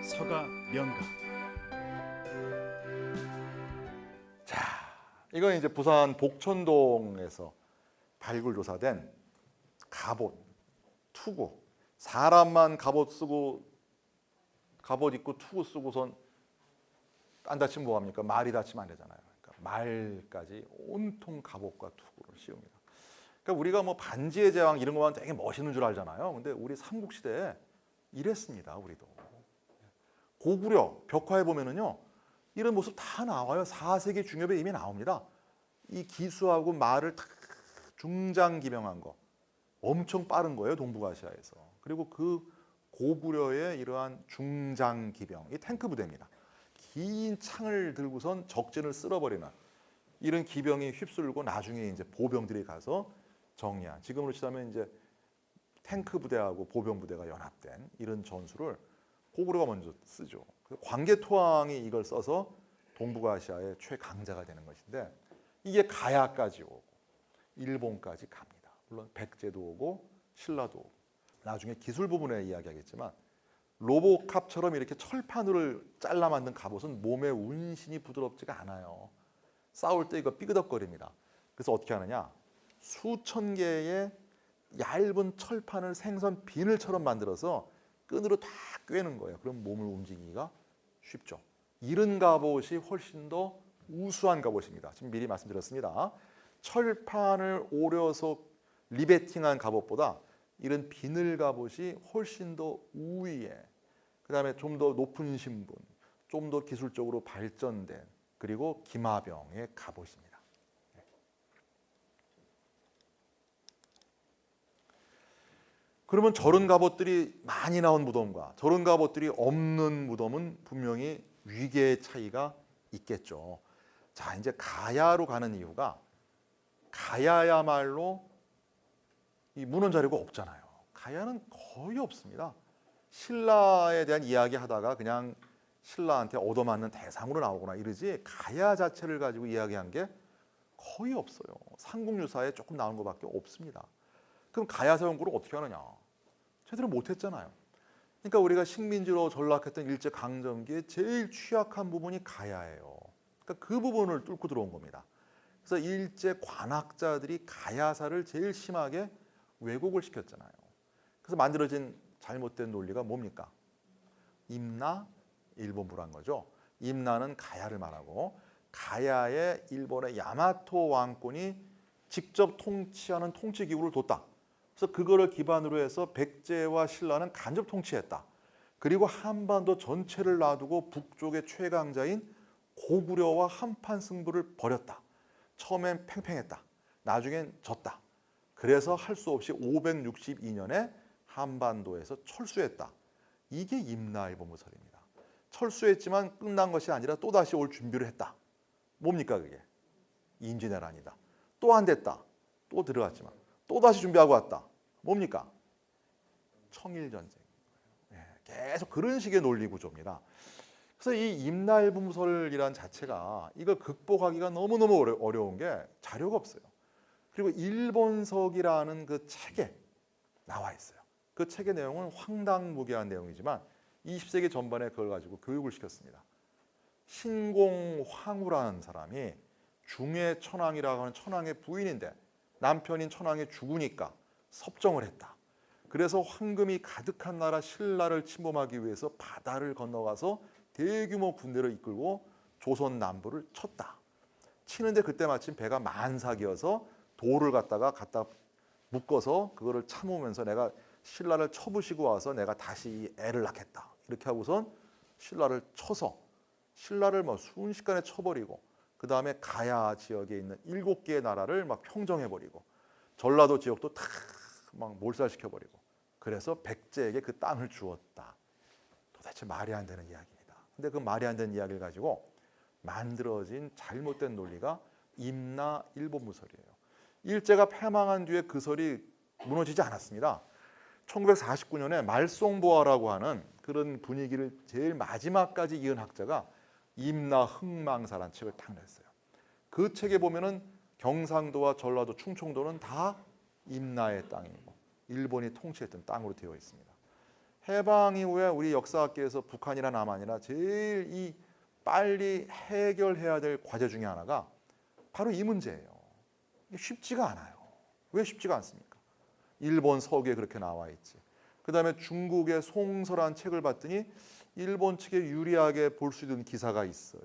서가 명가. 자, 이건 이제 부산 복천동에서 발굴 조사된 갑옷, 투구. 사람만 갑옷 쓰고 갑옷 입고 투구 쓰고선 안 다치면 뭐 합니까? 말이 다치면 안 되잖아요. 그러니까 말까지 온통 갑옷과 투구를 씌웁니다. 그러니까 우리가 뭐 반지의 제왕 이런 거만 되게 멋있는 줄 알잖아요. 근데 우리 삼국시대에 이랬습니다. 우리도. 고구려 벽화에 보면은요. 이런 모습 다 나와요. 4세기 중엽에 이미 나옵니다. 이 기수하고 말을 다 중장기병한 거. 엄청 빠른 거예요. 동북아시아에서. 그리고 그 고구려의 이러한 중장기병, 이 탱크 부대입니다. 긴 창을 들고선 적진을 쓸어버리는 이런 기병이 휩쓸고 나중에 이제 보병들이 가서 정리한, 지금으로 치자면 이제 탱크 부대하고 보병 부대가 연합된 이런 전술을 고구려가 먼저 쓰죠. 광개토왕이 이걸 써서 동북아시아의 최강자가 되는 것인데, 이게 가야까지 오고 일본까지 갑니다. 물론 백제도 오고 신라도 오고, 나중에 기술 부분에 이야기하겠지만 로보캅처럼 이렇게 철판으로 잘라 만든 갑옷은 몸의 운신이 부드럽지가 않아요. 싸울 때 이거 삐그덕거립니다. 그래서 어떻게 하느냐, 수천 개의 얇은 철판을 생선 비늘처럼 만들어서 끈으로 다 꿰는 거예요. 그럼 몸을 움직이기가 쉽죠. 이런 갑옷이 훨씬 더 우수한 갑옷입니다. 지금 미리 말씀드렸습니다. 철판을 오려서 리베팅한 갑옷보다 이런 비늘 갑옷이 훨씬 더 우위에, 그 다음에 좀 더 높은 신분, 좀 더 기술적으로 발전된, 그리고 기마병의 갑옷입니다. 그러면 저런 갑옷들이 많이 나온 무덤과 저런 갑옷들이 없는 무덤은 분명히 위계의 차이가 있겠죠. 자, 이제 가야로 가는 이유가, 가야야말로 이 문헌 자료가 없잖아요. 가야는 거의 없습니다. 신라에 대한 이야기 하다가 그냥 신라한테 얻어맞는 대상으로 나오거나 이러지, 가야 자체를 가지고 이야기한 게 거의 없어요. 삼국유사에 조금 나온 것밖에 없습니다. 그럼 가야사 연구를 어떻게 하느냐? 제대로 못했잖아요. 그러니까 우리가 식민지로 전락했던 일제강점기에 제일 취약한 부분이 가야예요. 그러니까 그 부분을 뚫고 들어온 겁니다. 그래서 일제 관학자들이 가야사를 제일 심하게 왜곡을 시켰잖아요. 그래서 만들어진 잘못된 논리가 뭡니까? 임나, 일본부란 거죠. 임나는 가야를 말하고, 가야에 일본의 야마토 왕권이 직접 통치하는 통치 기구를 뒀다. 그래서 그거를 기반으로 해서 백제와 신라는 간접 통치했다. 그리고 한반도 전체를 놔두고 북쪽의 최강자인 고구려와 한판 승부를 벌였다. 처음엔 팽팽했다. 나중엔 졌다. 그래서 할 수 없이 562년에 한반도에서 철수했다. 이게 임나일본무설입니다. 철수했지만 끝난 것이 아니라 또다시 올 준비를 했다. 뭡니까 그게? 임진왜란이다. 또 안 됐다. 또 들어갔지만 또다시 준비하고 왔다. 뭡니까? 청일전쟁. 계속 그런 식의 논리 구조입니다. 그래서 이 임나일본무설이란 자체가 이걸 극복하기가 너무너무 어려운 게 자료가 없어요. 그리고 일본석이라는 그 책에 나와 있어요. 그 책의 내용은 황당무계한 내용이지만 20세기 전반에 그걸 가지고 교육을 시켰습니다. 신공황후라는 사람이 중해 천황이라고 하는 천황의 부인인데, 남편인 천황이 죽으니까 섭정을 했다. 그래서 황금이 가득한 나라 신라를 침범하기 위해서 바다를 건너가서 대규모 군대를 이끌고 조선 남부를 쳤다. 치는데 그때 마침 배가 만삭이어서 돌을 갖다 묶어서 그거를 참으면서 내가 신라를 쳐부시고 와서 내가 다시 이 애를 낳겠다. 이렇게 하고선 신라를 쳐서 신라를 뭐 순식간에 쳐버리고, 그 다음에 가야 지역에 있는 7개의 나라를 막 평정해버리고, 전라도 지역도 다 막 몰살시켜버리고, 그래서 백제에게 그 땅을 주었다. 도대체 말이 안 되는 이야기입니다. 근데 그 말이 안 되는 이야기를 가지고 만들어진 잘못된 논리가 임나 일본무설이에요. 일제가 패망한 뒤에 그 설이 무너지지 않았습니다. 1949년에 말송보화라고 하는 그런 분위기를 제일 마지막까지 이은 학자가 임나 흥망사라는 책을 딱 냈어요. 그 책에 보면은 경상도와 전라도, 충청도는 다 임나의 땅이고 일본이 통치했던 땅으로 되어 있습니다. 해방 이후에 우리 역사학계에서 북한이나 남한이나 제일 이 빨리 해결해야 될 과제 중에 하나가 바로 이 문제예요. 이게 쉽지가 않아요. 왜 쉽지가 않습니까? 일본 서기에 그렇게 나와 있지. 그 다음에 중국의 송설한 책을 봤더니 일본 측에 유리하게 볼 수 있는 기사가 있어요.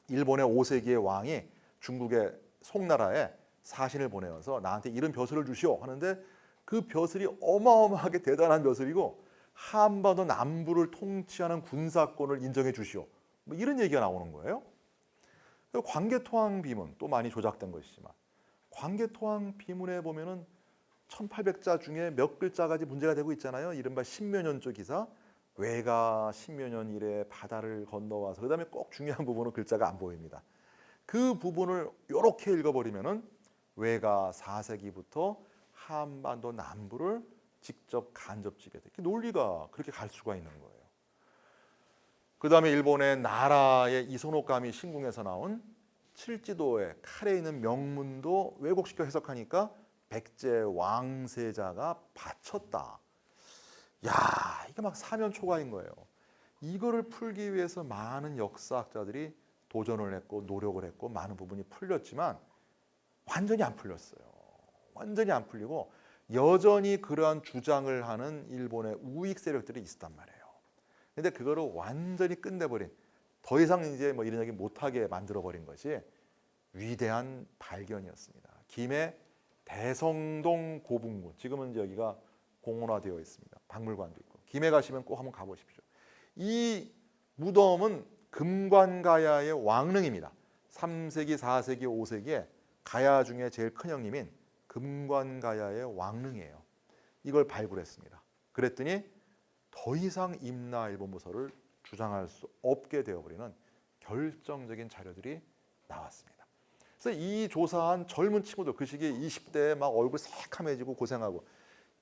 일본의 5세기의 왕이 중국의 송나라에 사신을 보내어서 나한테 이런 벼슬을 주시오 하는데 그 벼슬이 어마어마하게 대단한 벼슬이고 한반도 남부를 통치하는 군사권을 인정해 주시오. 뭐 이런 얘기가 나오는 거예요. 광개토항 비문 또 많이 조작된 것이지만 광개토항 비문에 보면은 1800자 중에 몇 글자까지 문제가 되고 있잖아요. 이른바 신묘년조 기사. 외가 신묘년 이래 바다를 건너와서 그다음에 꼭 중요한 부분은 글자가 안 보입니다. 그 부분을 이렇게 읽어버리면은 외가 4세기부터 한반도 남부를 직접 간접 지배돼. 논리가 그렇게 갈 수가 있는 거예요. 그 다음에 일본의 나라의 이소노카미 신궁에서 나온 칠지도의 칼에 있는 명문도 왜곡시켜 해석하니까 백제 왕세자가 바쳤다. 야, 이게 막 사면초가인 거예요. 이거를 풀기 위해서 많은 역사학자들이 도전을 했고 노력을 했고 많은 부분이 풀렸지만 완전히 안 풀렸어요. 완전히 안 풀리고 여전히 그러한 주장을 하는 일본의 우익 세력들이 있었단 말이에요. 근데 그거를 완전히 끝내버린, 더 이상 이제 뭐 이런 얘기 못하게 만들어버린 것이 위대한 발견이었습니다. 김해 대성동 고분군, 지금은 이제 여기가 공원화되어 있습니다. 박물관도 있고. 김해 가시면 꼭 한번 가보십시오. 이 무덤은 금관가야의 왕릉입니다. 3세기, 4세기, 5세기에 가야 중에 제일 큰 형님인 금관가야의 왕릉이에요. 이걸 발굴했습니다. 그랬더니 더 이상 임나 일본부서를 주장할 수 없게 되어버리는 결정적인 자료들이 나왔습니다. 그래서 이 조사한 젊은 친구들, 그 시기에 20대에 막 얼굴 새카매지고 고생하고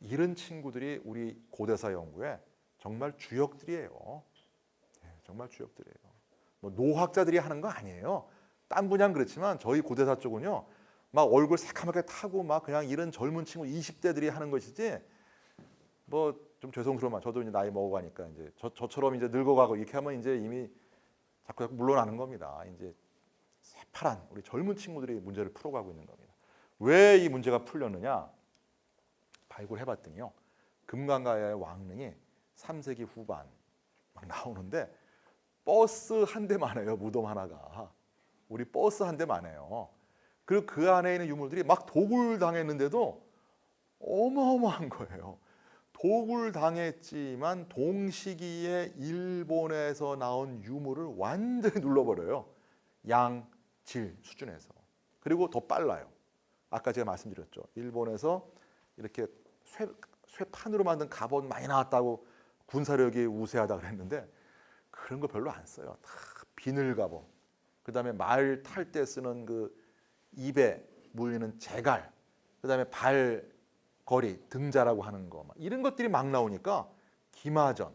이런 친구들이 우리 고대사 연구에 정말 주역들이에요. 네, 정말 주역들이에요. 뭐 노학자들이 하는 거 아니에요. 딴 분야는 그렇지만 저희 고대사 쪽은요, 막 얼굴 새카맣게 타고 막 그냥 이런 젊은 친구 20대들이 하는 것이지. 뭐 좀 죄송스러우면 저도 이제 나이 먹어가니까 이제 저처럼 이제 늙어가고 이렇게 하면 이제 이미 자꾸 물러나는 겁니다. 이제 새파란 우리 젊은 친구들이 문제를 풀어가고 있는 겁니다. 왜 이 문제가 풀렸느냐? 발굴해봤더니요, 금강가야의 왕릉이 3세기 후반 막 나오는데 버스 한 대만 해요. 무덤 하나가 우리 버스 한 대만 해요. 그리고 그 안에 있는 유물들이 막 도굴당했는데도 어마어마한 거예요. 도굴당했지만 동시기에 일본에서 나온 유물을 완전히 눌러버려요. 양, 질 수준에서. 그리고 더 빨라요. 아까 제가 말씀드렸죠. 일본에서 이렇게 쇠판으로 만든 갑옷 많이 나왔다고 군사력이 우세하다 그랬는데 그런 거 별로 안 써요. 다 비늘 갑옷. 그다음에 말 탈 때 쓰는 그 입에 물리는 재갈. 그다음에 발걸이, 등자라고 하는 거. 이런 것들이 막 나오니까 기마전,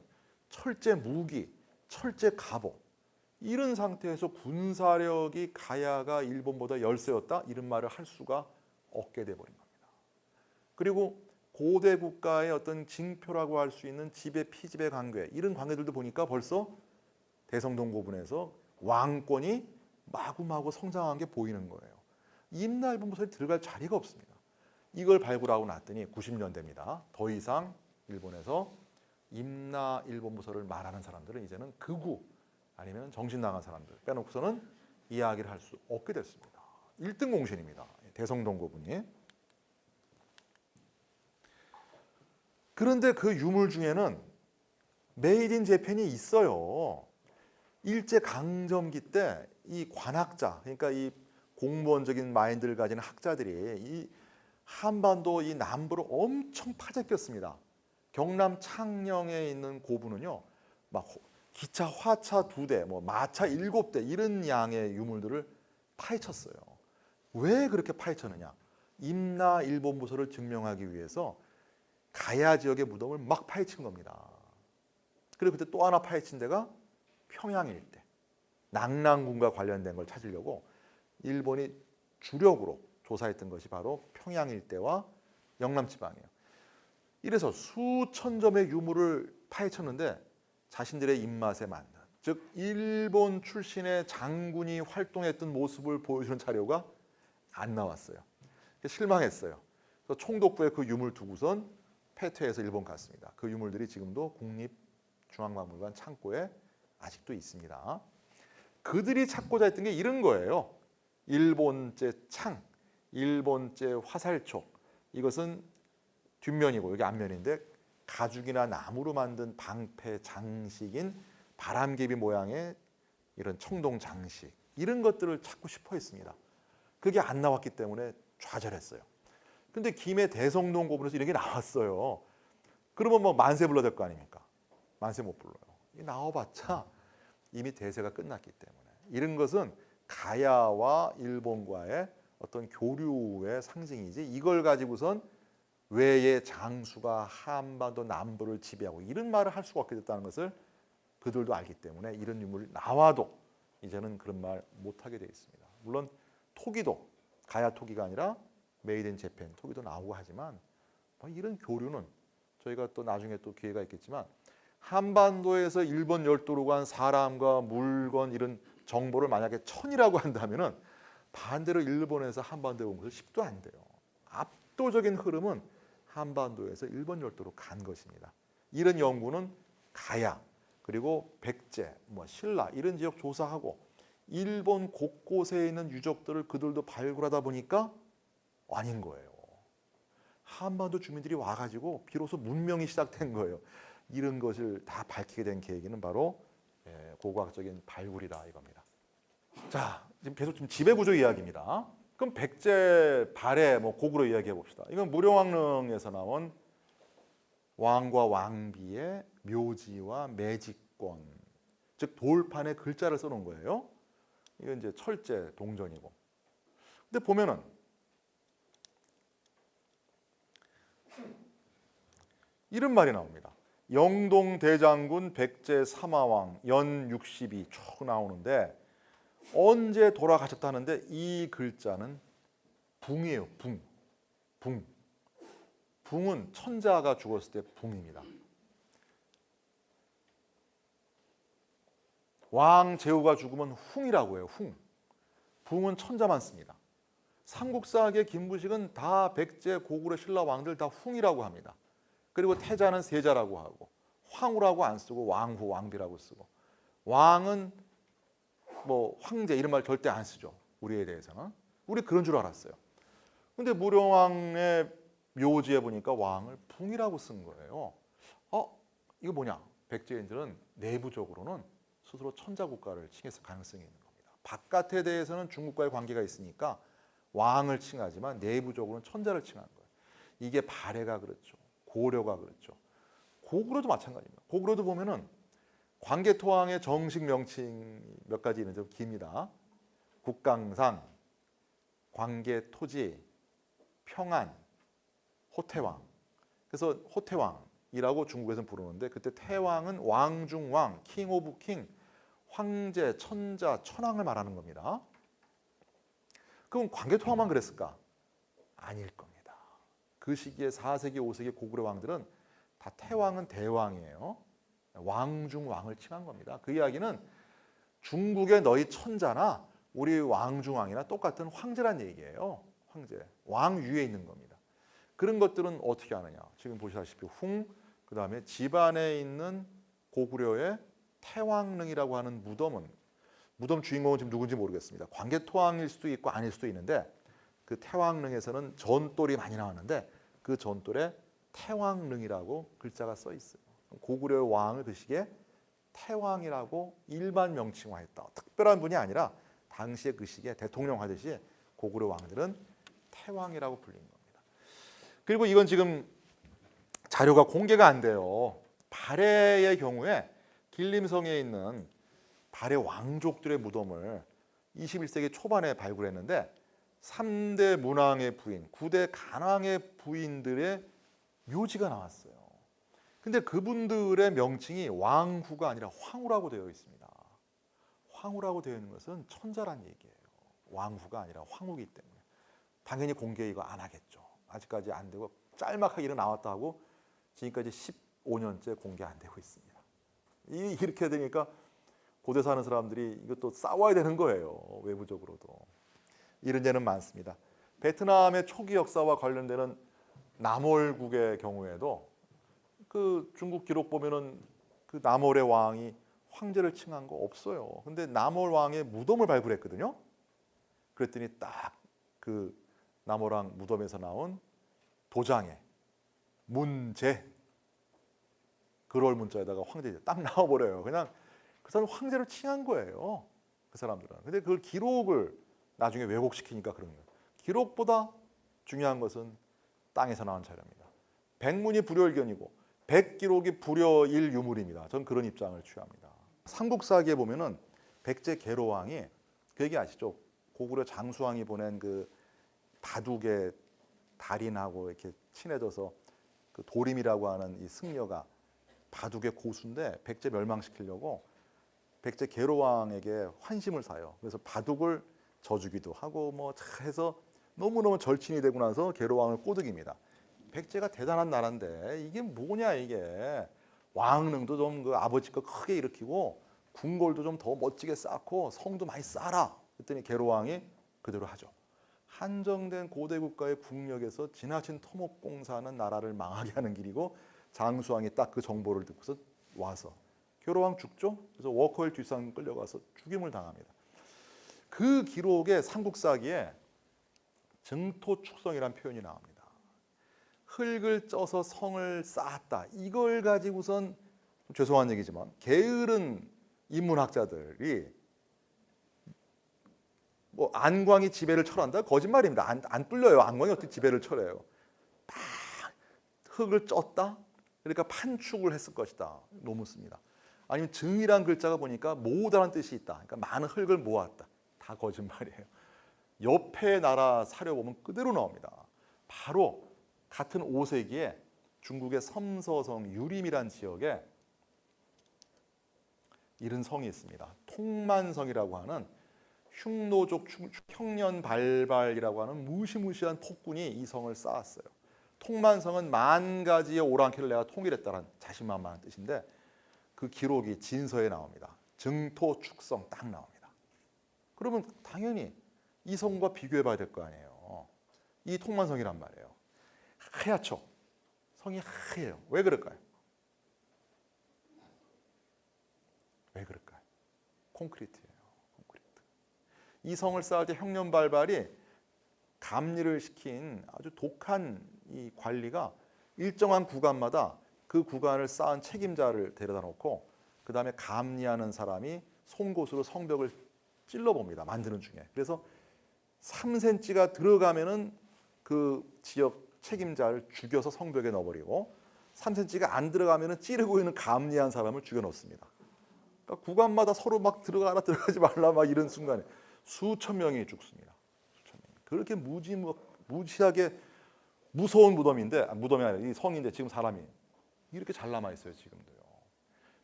철제 무기, 철제 갑옷. 이런 상태에서 군사력이 가야가 일본보다 열세였다 이런 말을 할 수가 없게 돼버린 겁니다. 그리고 고대 국가의 어떤 징표라고 할 수 있는 지배 피지배 관계 이런 관계들도 보니까 벌써 대성동 고분에서 왕권이 마구마구 성장한 게 보이는 거예요. 임나 일본부서에 들어갈 자리가 없습니다. 이걸 발굴하고 났더니 90년대입니다. 더 이상 일본에서 임나 일본부서를 말하는 사람들은 이제는 극우 아니면 정신 나간 사람들 빼놓고서는 이야기를 할 수 없게 됐습니다. 1등 공신입니다. 대성동 고분이. 그런데 그 유물 중에는 메이드 인 재팬이 있어요. 일제 강점기 때 이 관학자, 그러니까 이 공무원적인 마인드를 가진 학자들이 이 한반도 이 남부를 엄청 파헤쳤습니다. 경남 창녕에 있는 고분은요, 막 기차, 화차 2대, 뭐 마차 7대 이런 양의 유물들을 파헤쳤어요. 왜 그렇게 파헤쳤느냐? 임나 일본부서를 증명하기 위해서 가야 지역의 무덤을 막 파헤친 겁니다. 그리고 그때 또 하나 파헤친 데가 평양 일대, 낙랑군과 관련된 걸 찾으려고 일본이 주력으로 조사했던 것이 바로 평양 일대와 영남 지방이에요. 이래서 수천 점의 유물을 파헤쳤는데 자신들의 입맛에 맞는, 즉 일본 출신의 장군이 활동했던 모습을 보여주는 자료가 안 나왔어요. 실망했어요. 그래서 총독부에 그 유물 두고선 패퇴해서 일본 갔습니다. 그 유물들이 지금도 국립중앙박물관 창고에 아직도 있습니다. 그들이 찾고자 했던 게 이런 거예요. 일본제 창, 일본제 화살촉. 이것은 뒷면이고 여기 앞면인데 가죽이나 나무로 만든 방패 장식인 바람개비 모양의 이런 청동 장식, 이런 것들을 찾고 싶어 했습니다. 그게 안 나왔기 때문에 좌절했어요. 근데 김해 대성동 고분에서 이런 게 나왔어요. 그러면 뭐 만세 불러야 될 거 아닙니까? 만세 못 불러요. 이 나와봤자 이미 대세가 끝났기 때문에. 이런 것은 가야와 일본과의 어떤 교류의 상징이지, 이걸 가지고선 외의 장수가 한반도 남부를 지배하고 이런 말을 할 수가 없게 됐다는 것을 그들도 알기 때문에 이런 유물이 나와도 이제는 그런 말 못하게 되어 있습니다. 물론 토기도, 가야 토기가 아니라 메이드 인 재팬 토기도 나오고 하지만 이런 교류는 저희가 또 나중에 또 기회가 있겠지만, 한반도에서 일본 열도로 간 사람과 물건 이런 정보를 만약에 1000이라고 한다면은 반대로 일본에서 한반도에 온 것은 10도 안 돼요. 압도적인 흐름은 한반도에서 일본 열도로 간 것입니다. 이런 연구는 가야, 그리고 백제, 신라 이런 지역 조사하고 일본 곳곳에 있는 유적들을 그들도 발굴하다 보니까 아닌 거예요. 한반도 주민들이 와가지고 비로소 문명이 시작된 거예요. 이런 것을 다 밝히게 된 계기는 바로 고고학적인 발굴이다 이겁니다. 자, 지금 계속 지금 지배구조 이야기입니다. 그럼 백제 발해 고구려 이야기해 봅시다. 이건 무령왕릉에서 나온 왕과 왕비의 묘지와 매직권, 즉 돌판에 글자를 써놓은 거예요. 이건 이제 철제 동전이고. 근데 보면은 이런 말이 나옵니다. 영동 대장군 백제 사마왕 연 62 쭉 나오는데 언제 돌아가셨다는데 이 글자는 붕이에요. 붕. 붕. 붕은 천자가 죽었을 때 붕입니다. 왕 제후가 죽으면 웅이라고 해요. 웅. 붕은 천자만 씁니다. 삼국사학의 김부식은 다 백제 고구려 신라 왕들 다 웅이라고 합니다. 그리고 태자는 세자라고 하고 황후라고 안 쓰고 왕후 왕비라고 쓰고, 왕은 황제 이런 말 절대 안 쓰죠. 우리에 대해서는. 우리 그런 줄 알았어요. 근데 무령왕의 묘지에 보니까 왕을 붕이라고 쓴 거예요. 이거 뭐냐? 백제인들은 내부적으로는 스스로 천자국가를 칭했을 가능성이 있는 겁니다. 바깥에 대해서는 중국과의 관계가 있으니까 왕을 칭하지만 내부적으로는 천자를 칭한 거예요. 이게 발해가 그렇죠. 고려가 그렇죠. 고구려도 마찬가지입니다. 고구려도 보면은 광개토왕의 정식 명칭 몇 가지 있는데 좀 깁니다. 국강상, 광개토지, 평안, 호태왕. 그래서 호태왕이라고 중국에서는 부르는데 그때 태왕은 왕중왕, 킹 오브 킹, 황제, 천자, 천왕을 말하는 겁니다. 그럼 광개토왕만 그랬을까? 아닐 겁니다. 그 시기에 4세기, 5세기 고구려 왕들은 다 태왕은 대왕이에요. 왕중왕을 칭한 겁니다. 그 이야기는 중국의 너희 천자나 우리 왕중왕이나 똑같은 황제란 얘기예요. 황제, 왕 위에 있는 겁니다. 그런 것들은 어떻게 하느냐? 지금 보시다시피 웅, 그 다음에 집안에 있는 고구려의 태왕릉이라고 하는 무덤 주인공은 지금 누군지 모르겠습니다. 광개토왕일 수도 있고 아닐 수도 있는데 그 태왕릉에서는 전돌이 많이 나왔는데 그 전돌에 태왕릉이라고 글자가 써 있어요. 고구려의 왕을 그 시기에 태왕이라고 일반 명칭화했다. 특별한 분이 아니라 당시에 그 시기에 대통령 하듯이 고구려 왕들은 태왕이라고 불린 겁니다. 그리고 이건 지금 자료가 공개가 안 돼요. 발해의 경우에 길림성에 있는 발해 왕족들의 무덤을 21세기 초반에 발굴했는데 3대 문왕의 부인, 9대 간왕의 부인들의 묘지가 나왔어요. 근데 그분들의 명칭이 왕후가 아니라 황후라고 되어 있습니다. 황후라고 되어 있는 것은 천자란 얘기예요. 왕후가 아니라 황후이기 때문에 당연히 공개 이거 안 하겠죠. 아직까지 안 되고 짤막하게 이런 나왔다 하고 지금까지 15년째 공개 안 되고 있습니다. 이렇게 되니까 고대 사는 사람들이 이것도 싸워야 되는 거예요. 외부적으로도. 이런 예는 많습니다. 베트남의 초기 역사와 관련되는 남월국의 경우에도 그 중국 기록 보면은 그 남월의 왕이 황제를 칭한 거 없어요. 근데 남월 왕의 무덤을 발굴했거든요. 그랬더니 딱 그 남월 왕 무덤에서 나온 도장에 문제 그럴 문자에다가 황제 딱 나와버려요. 그냥 그 사람 황제를 칭한 거예요. 그 사람들은. 근데 그걸 기록을 나중에 왜곡시키니까 그런 거예요. 기록보다 중요한 것은 땅에서 나온 자료입니다. 백문이 불여일견이고 백기록이 불여일유물입니다. 전 그런 입장을 취합니다. 삼국사기에 보면은 백제 계로왕이 그 얘기 아시죠? 고구려 장수왕이 보낸 그 바둑의 달인하고 이렇게 친해져서 그 도림이라고 하는 이 승려가 바둑의 고수인데 백제 멸망시키려고 백제 계로왕에게 환심을 사요. 그래서 바둑을 져주기도 하고 뭐 해서 너무너무 절친이 되고 나서 계로왕을 꼬드깁니다. 백제가 대단한 나라인데 이게 뭐냐 이게 왕릉도 좀 그 아버지 거 크게 일으키고 궁궐도 좀 더 멋지게 쌓고 성도 많이 쌓아라. 그랬더니 계로왕이 그대로 하죠. 한정된 고대 국가의 국력에서 지나친 토목공사는 나라를 망하게 하는 길이고 장수왕이 딱 그 정보를 듣고서 와서 계로왕 죽죠. 그래서 워커힐 뒷산 끌려가서 죽임을 당합니다. 그 기록에 삼국사기에 증토축성이라는 표현이 나옵니다. 흙을 쪄서 성을 쌓았다. 이걸 가지고선 죄송한 얘기지만 게으른 인문학자들이 뭐 안광이 지배를 철한다? 거짓말입니다. 안 뚫려요. 안광이 어떻게 지배를 철해요? 막 흙을 쪘다? 그러니까 판축을 했을 것이다. 논문 씁니다. 아니면 증이란 글자가 보니까 모으다는 뜻이 있다. 그러니까 많은 흙을 모았다. 다 거짓말이에요. 옆에 나라 사료 보면 그대로 나옵니다. 바로 같은 5세기에 중국의 섬서성 유림이란 지역에 이런 성이 있습니다. 통만성이라고 하는 흉노족 형년발발이라고 하는 무시무시한 폭군이 이 성을 쌓았어요. 통만성은 만 가지의 오랑캐를 내가 통일했다는 자신만만한 뜻인데 그 기록이 진서에 나옵니다. 증토축성 딱 나옵니다. 그러면 당연히 이 성과 비교해봐야 될 거 아니에요. 이 통만성이란 말이에요. 하얗죠. 성이 하얘요. 왜 그럴까요? 왜 그럴까요? 콘크리트예요. 콘크리트. 이 성을 쌓을 때 형년발발이 감리를 시킨 아주 독한 이 관리가 일정한 구간마다 그 구간을 쌓은 책임자를 데려다 놓고 그 다음에 감리하는 사람이 송곳으로 성벽을 찔러봅니다. 만드는 중에. 그래서 3cm가 들어가면은 그 지역 책임자를 죽여서 성벽에 넣어버리고 3cm가 안 들어가면은 찌르고 있는 감리한 사람을 죽여 놓습니다. 그러니까 구간마다 서로 막 들어가라 들어가지 말라 막 이런 순간에 수천 명이 죽습니다. 수천 명. 그렇게 무지하게 무서운 무덤인데 무덤이 아니라 이 성인데 지금 사람이 이렇게 잘 남아 있어요 지금도요.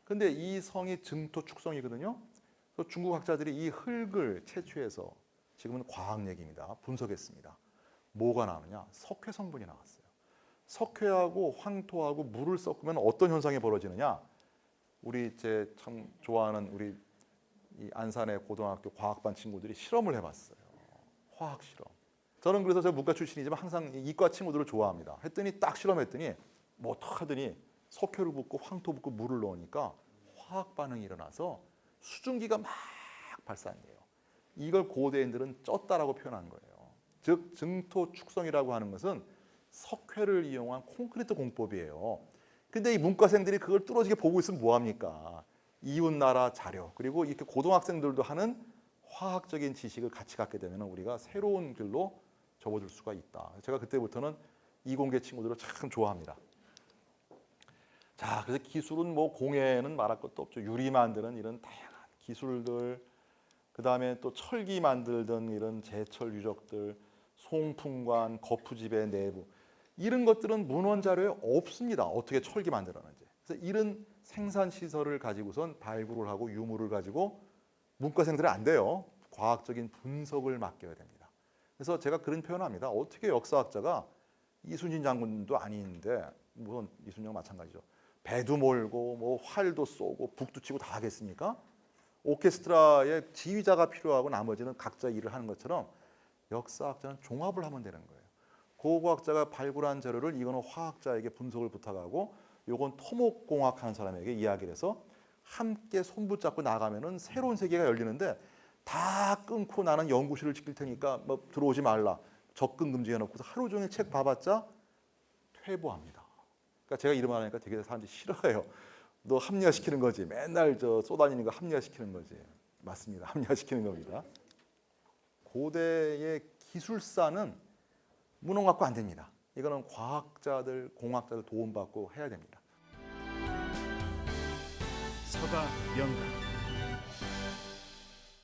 근데 이 성이 증토축성이거든요. 그래서 중국 학자들이 이 흙을 채취해서 지금은 과학 얘기입니다. 분석했습니다. 뭐가 나오느냐? 석회 성분이 나왔어요. 석회하고 황토하고 물을 섞으면 어떤 현상이 벌어지느냐? 우리 제 참 좋아하는 우리 이 안산의 고등학교 과학반 친구들이 실험을 해봤어요. 화학 실험. 저는 그래서 저 문과 출신이지만 항상 이과 친구들을 좋아합니다. 했더니 딱 실험했더니 뭐 어떡하더니 석회를 붓고 황토 붓고 물을 넣으니까 화학 반응이 일어나서 수증기가 막 발산돼요. 이걸 고대인들은 쪘다라고 표현한 거예요. 즉 증토축성이라고 하는 것은 석회를 이용한 콘크리트 공법이에요. 근데 이 문과생들이 그걸 뚫어지게 보고 있으면 뭐합니까? 이웃나라 자료 그리고 이렇게 고등학생들도 하는 화학적인 지식을 같이 갖게 되면 우리가 새로운 길로 접어들 수가 있다. 제가 그때부터는 이공계 친구들을 참 좋아합니다. 자, 그래서 기술은 뭐 공예는 말할 것도 없죠. 유리 만드는 이런 다양한 기술들, 그 다음에 또 철기 만들던 이런 제철 유적들, 송풍관, 거푸집의 내부 이런 것들은 문헌 자료에 없습니다. 어떻게 철기 만들었는지. 그래서 이런 생산 시설을 가지고선 발굴을 하고 유물을 가지고 문과생들은 안 돼요. 과학적인 분석을 맡겨야 됩니다. 그래서 제가 그런 표현을 합니다. 어떻게 역사학자가 이순신 장군도 아닌데 물론 이순영 마찬가지죠. 배도 몰고 뭐 활도 쏘고 북도 치고 다 하겠습니까? 오케스트라의 지휘자가 필요하고 나머지는 각자 일을 하는 것처럼 역사학자는 종합을 하면 되는 거예요. 고고학자가 발굴한 자료를 이거는 화학자에게 분석을 부탁하고 요건 토목공학 하는 사람에게 이야기를 해서 함께 손붙잡고 나가면은 새로운 세계가 열리는데 다 끊고 나는 연구실을 지킬 테니까 뭐 들어오지 말라. 접근 금지해 놓고서 하루 종일 책 봐봤자 퇴보합니다. 그러니까 제가 이런 말 하니까 되게 사람들이 싫어해요. 너 합리화시키는 거지. 맨날 저 쏘다니는 거 합리화시키는 거지. 맞습니다. 합리화시키는 겁니다. 고대의 기술사는 무능 갖고 안 됩니다. 이거는 과학자들, 공학자들 도움받고 해야 됩니다. 서가 명가